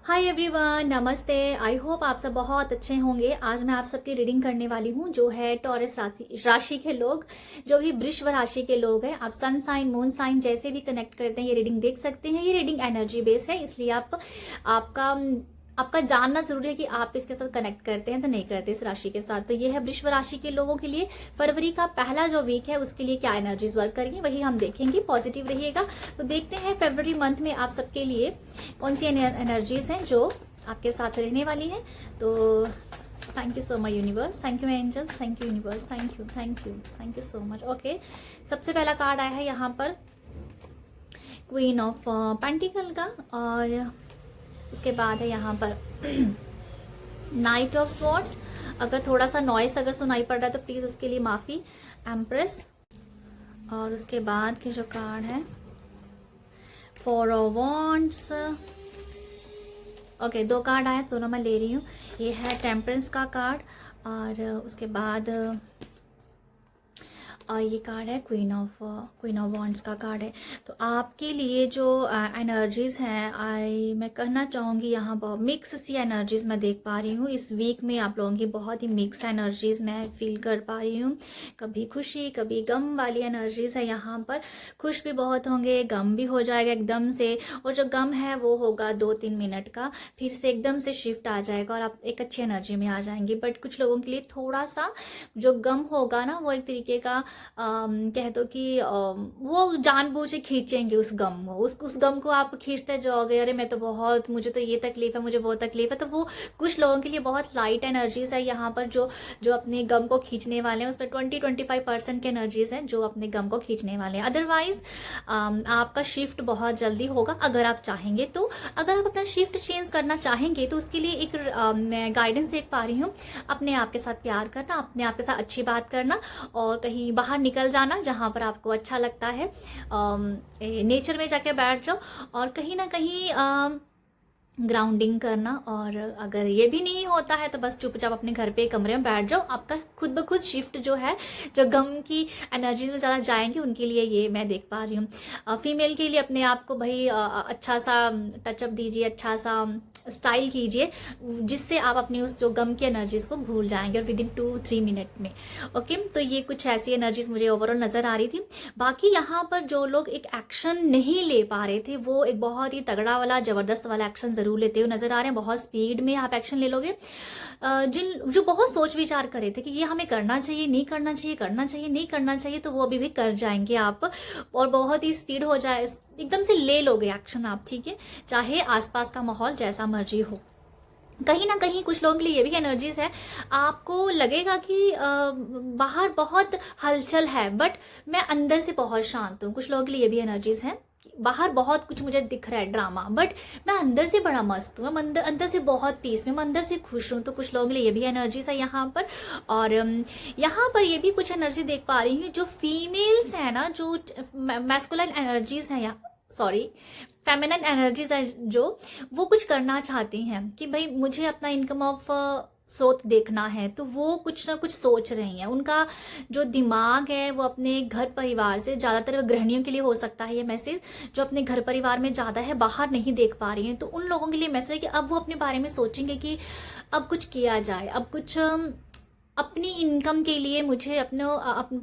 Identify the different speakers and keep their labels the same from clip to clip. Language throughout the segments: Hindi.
Speaker 1: हाय एवरीवन, नमस्ते। आई होप आप सब बहुत अच्छे होंगे। आज मैं आप सबकी रीडिंग करने वाली हूँ जो है टॉरस राशि के लोग, जो भी वृश्व राशि के लोग हैं। आप सन साइन मून साइन जैसे भी कनेक्ट करते हैं ये रीडिंग देख सकते हैं। ये रीडिंग एनर्जी बेस है, इसलिए आपका आपका जानना जरूरी है कि आप इसके साथ कनेक्ट करते हैं या नहीं करते इस राशि के साथ। तो ये है वृश्व राशि के लोगों के लिए फरवरी का पहला जो वीक है उसके लिए क्या एनर्जीज वर्क करेंगी वही हम देखेंगे। पॉजिटिव रहिएगा। तो देखते हैं फरवरी मंथ में आप सबके लिए कौन सी एनर्जीज हैं जो आपके साथ रहने वाली हैं। तो thank you so much universe, thank you angels, thank you universe, thank you thank you thank you so much. Okay, सबसे पहला कार्ड आया है यहाँ पर क्वीन ऑफ पेंटिकल का, और उसके बाद है यहाँ पर नाइट ऑफ स्वॉर्ड्स। अगर थोड़ा सा नॉइस अगर सुनाई पड़ रहा है तो प्लीज उसके लिए माफी। एम्प्रेस, और उसके बाद के जो कार्ड है फोर ऑफ वॉन्ड्स। ओके, दो कार्ड आए, दोनों मैं ले रही हूँ। ये है टेम्परेंस का कार्ड, और उसके बाद और ये कार्ड है क्वीन ऑफ वॉन्ड्स का कार्ड है। तो आपके लिए जो एनर्जीज हैं, मैं कहना चाहूँगी यहाँ बहुत मिक्स सी एनर्जीज मैं देख पा रही हूँ। इस वीक में आप लोगों की बहुत ही मिक्स एनर्जीज मैं फील कर पा रही हूँ। कभी खुशी कभी गम वाली एनर्जीज है यहाँ पर। खुश भी बहुत होंगे, गम भी हो जाएगा एकदम से, और जो गम है वो होगा 2-3 मिनट का, फिर से एकदम से शिफ्ट आ जाएगा और आप एक अच्छी एनर्जी में आ जाएंगे। बट कुछ लोगों के लिए थोड़ा सा जो गम होगा ना, वो एक तरीके का कह दो कि वो जानबूझ के खींचेंगे उस गम को। उस गम को आप खींचते जाओगे, अरे मैं तो बहुत, मुझे तो ये तकलीफ है, मुझे वो तकलीफ है। तो वो कुछ लोगों के लिए बहुत लाइट एनर्जीज है यहाँ पर, जो जो अपने गम को खींचने वाले हैं। उसमें 20-25% की एनर्जीज हैं जो अपने गम को खींचने वाले हैं। अदरवाइज आपका शिफ्ट बहुत जल्दी होगा अगर आप चाहेंगे तो। अगर आप अपना शिफ्ट चेंज करना चाहेंगे तो उसके लिए एक मैं गाइडेंस देख पा रही हूँ। अपने आप के साथ प्यार करना, अपने आप के साथ अच्छी बात करना, और कहीं बाहर निकल जाना जहां पर आपको अच्छा लगता है। नेचर में जाके बैठ जाओ और कहीं ना कहीं ग्राउंडिंग करना। और अगर ये भी नहीं होता है तो बस चुपचाप अपने घर पे कमरे में बैठ जाओ। आपका खुद ब खुद शिफ्ट जो है, जो गम की एनर्जी में ज़्यादा जाएंगे उनके लिए ये मैं देख पा रही हूँ। फीमेल के लिए अपने आप को भाई अच्छा सा टचअप दीजिए, अच्छा सा स्टाइल कीजिए, जिससे आप अपनी उस जो गम की एनर्जीज को भूल जाएंगे और विद इन 2-3 मिनट में। ओके, तो ये कुछ ऐसी एनर्जीज मुझे ओवरऑल नजर आ रही थी। बाकी यहाँ पर जो लोग एक एक्शन नहीं ले पा रहे थे वो एक बहुत ही तगड़ा वाला जबरदस्त वाला एक्शन जरूर लेते हुए नजर आ रहे हैं। बहुत स्पीड में आप एक्शन ले लोगे। जो बहुत सोच विचार कर रहे थे कि ये हमें करना चाहिए, नहीं करना चाहिए, करना चाहिए, नहीं करना चाहिए, तो वो अभी भी कर जाएंगे आप, और बहुत ही स्पीड हो जाए, एकदम से ले लोगे एक्शन आप। ठीक है, चाहे आसपास का माहौल जैसा मर्जी हो। कहीं ना कहीं कुछ लोगों के लिए ये भी एनर्जीज है, आपको लगेगा कि बाहर बहुत हलचल है बट मैं अंदर से बहुत शांत हूँ। कुछ लोगों के लिए ये भी एनर्जीज है, बाहर बहुत कुछ मुझे दिख रहा है ड्रामा, बट मैं अंदर से बड़ा मस्त हूँ, मैं अंदर से बहुत पीस में, मैं अंदर से खुश हूँ। तो कुछ लोगों के लिए ये भी एनर्जीज है यहाँ पर। और यहाँ पर ये भी कुछ एनर्जी देख पा रही हूँ, जो फीमेल्स है ना, जो मैस्कुलाइन एनर्जीज है, यहाँ सॉरी फेमिनिन एनर्जीज है, जो वो कुछ करना चाहती हैं कि भाई मुझे अपना इनकम ऑफ स्रोत देखना है, तो वो कुछ ना कुछ सोच रही हैं। उनका जो दिमाग है वो अपने घर परिवार से, ज़्यादातर गृहिणियों के लिए हो सकता है ये मैसेज, जो अपने घर परिवार में ज़्यादा है, बाहर नहीं देख पा रही हैं। तो उन लोगों के लिए मैसेज है कि अब वो अपने बारे में सोचेंगे कि अब कुछ किया जाए, अब कुछ अपनी इनकम के लिए, मुझे अपने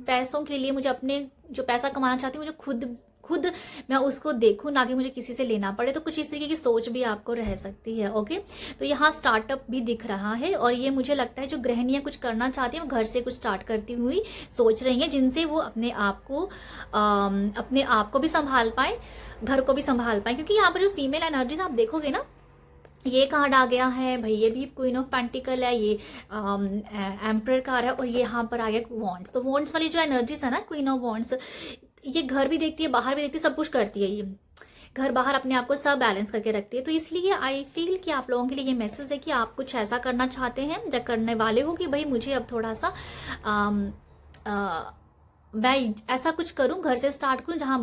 Speaker 1: पैसों के लिए, मुझे अपने जो पैसा कमाना चाहती हूँ, मुझे खुद मैं उसको देखूं, ना कि मुझे किसी से लेना पड़े। तो कुछ इस तरीके की सोच भी आपको रह सकती है। ओके, तो यहाँ स्टार्टअप भी दिख रहा है, और ये मुझे लगता है जो गृहिणियां कुछ करना चाहती हैं वो घर से कुछ स्टार्ट करती हुई सोच रही हैं, जिनसे वो अपने आप को भी संभाल पाए, घर को भी संभाल पाए। क्योंकि यहाँ पर जो फीमेल एनर्जीज आप देखोगे ना, ये कार्ड आ गया है भाई, ये भी क्वीन ऑफ पेंटिकल है, ये एम्परर कार्ड है, और ये यहाँ पर आ गया वॉन्ड्स। तो वॉन्ड्स वाली जो एनर्जीज है ना, क्वीन ऑफ वॉन्ड्स, ये घर भी देखती है, बाहर भी देखती है, सब कुछ करती है। ये घर बाहर अपने आप को सब बैलेंस करके रखती है। तो इसलिए आई फील कि आप लोगों के लिए ये मैसेज है कि आप कुछ ऐसा करना चाहते हैं या करने वाले हो कि भाई मुझे अब थोड़ा सा मैं ऐसा कुछ करूं, घर से स्टार्ट करूं, जहां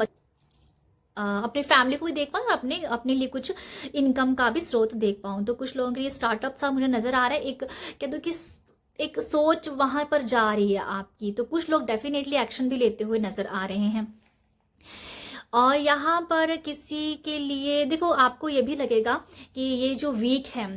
Speaker 1: अपने फैमिली को भी देख पाऊँ और अपने लिए कुछ इनकम का भी स्रोत देख पाऊँ। तो कुछ लोगों के लिए स्टार्टअप सा मुझे नजर आ रहा है। एक कह दो कि एक सोच वहां पर जा रही है आपकी। तो कुछ लोग डेफिनेटली एक्शन भी लेते हुए नजर आ रहे हैं। और यहाँ पर किसी के लिए देखो, आपको ये भी लगेगा कि ये जो वीक है,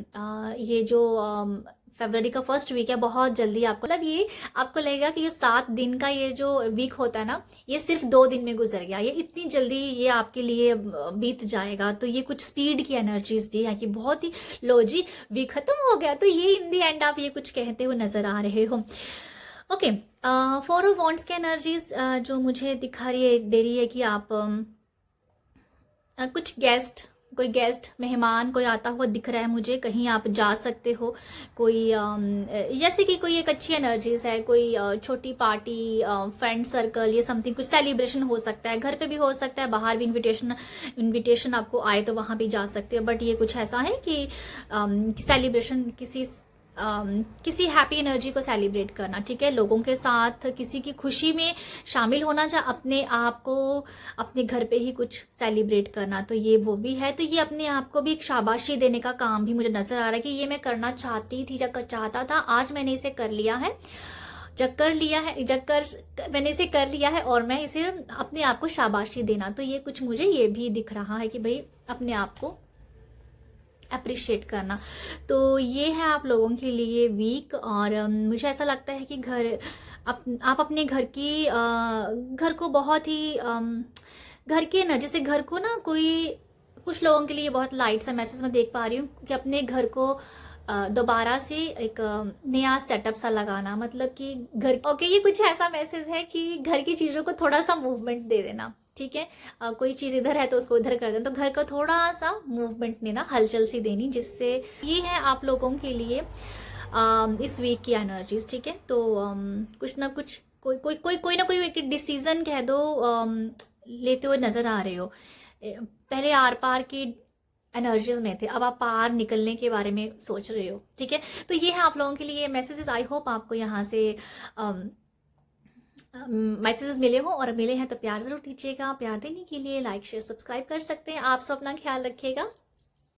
Speaker 1: ये जो फरवरी का फर्स्ट वीक है, बहुत जल्दी आपको मतलब ये आपको लगेगा कि ये 7 दिन का ये जो वीक होता है ना, ये सिर्फ 2 दिन में गुजर गया, ये इतनी जल्दी ये आपके लिए बीत जाएगा। तो ये कुछ स्पीड की एनर्जीज भी है कि बहुत ही लो जी, वीक खत्म हो गया, तो ये इन दी एंड आप ये कुछ कहते हुए नजर आ रहे हो। ओके, 4 ऑफ वॉन्ड्स की एनर्जीज जो मुझे दिखा रही है, दे रही है कि आप कुछ कोई गेस्ट मेहमान कोई आता हुआ दिख रहा है मुझे, कहीं आप जा सकते हो, कोई जैसे कि कोई एक अच्छी एनर्जीज है, कोई छोटी पार्टी, फ्रेंड सर्कल, ये समथिंग कुछ सेलिब्रेशन हो सकता है, घर पे भी हो सकता है, बाहर भी इनविटेशन आपको आए तो वहाँ भी जा सकते हो। बट ये कुछ ऐसा है कि सेलिब्रेशन, किसी हैप्पी एनर्जी को सेलिब्रेट करना, ठीक है, लोगों के साथ किसी की खुशी में शामिल होना, चाहे अपने आप को अपने घर पे ही कुछ सेलिब्रेट करना, तो ये वो भी है। तो ये अपने आप को भी एक शाबाशी देने का काम भी मुझे नजर आ रहा है कि ये मैं करना चाहती थी, जब चाहता था, आज मैंने इसे कर लिया है, मैंने इसे कर लिया है और मैं इसे अपने आप को शाबाशी देना। तो ये कुछ मुझे ये भी दिख रहा है कि भाई अपने आप को अप्रिशिएट करना। तो ये है आप लोगों के लिए वीक। और मुझे ऐसा लगता है कि आप अपने घर को बहुत ही घर के एनर्जी से, घर को ना, कुछ लोगों के लिए बहुत लाइट सा मैसेज मैं देख पा रही हूँ कि अपने घर को दोबारा से एक नया सेटअप सा लगाना, मतलब कि घर, ओके, ये कुछ ऐसा मैसेज है कि घर की चीज़ों को थोड़ा सा मूवमेंट दे देना, ठीक है, कोई चीज़ इधर है तो उसको उधर कर देना, तो घर को थोड़ा सा मूवमेंट देना, हलचल सी देनी, जिससे ये है आप लोगों के लिए इस वीक की एनर्जीज, ठीक है। तो कुछ ना कुछ कोई ना कोई एक डिसीजन कह दो लेते हुए नजर आ रहे हो। पहले आर पार की एनर्जीज में थे, अब आप पार निकलने के बारे में सोच रहे हो, ठीक है। तो ये है आप लोगों के लिए मैसेजेस। आई होप आपको यहाँ से मैसेजेस मिले हो, और मिले हैं तो प्यार जरूर दीजिएगा। प्यार देने के लिए लाइक शेयर सब्सक्राइब कर सकते हैं। आप सब अपना ख्याल रखिएगा।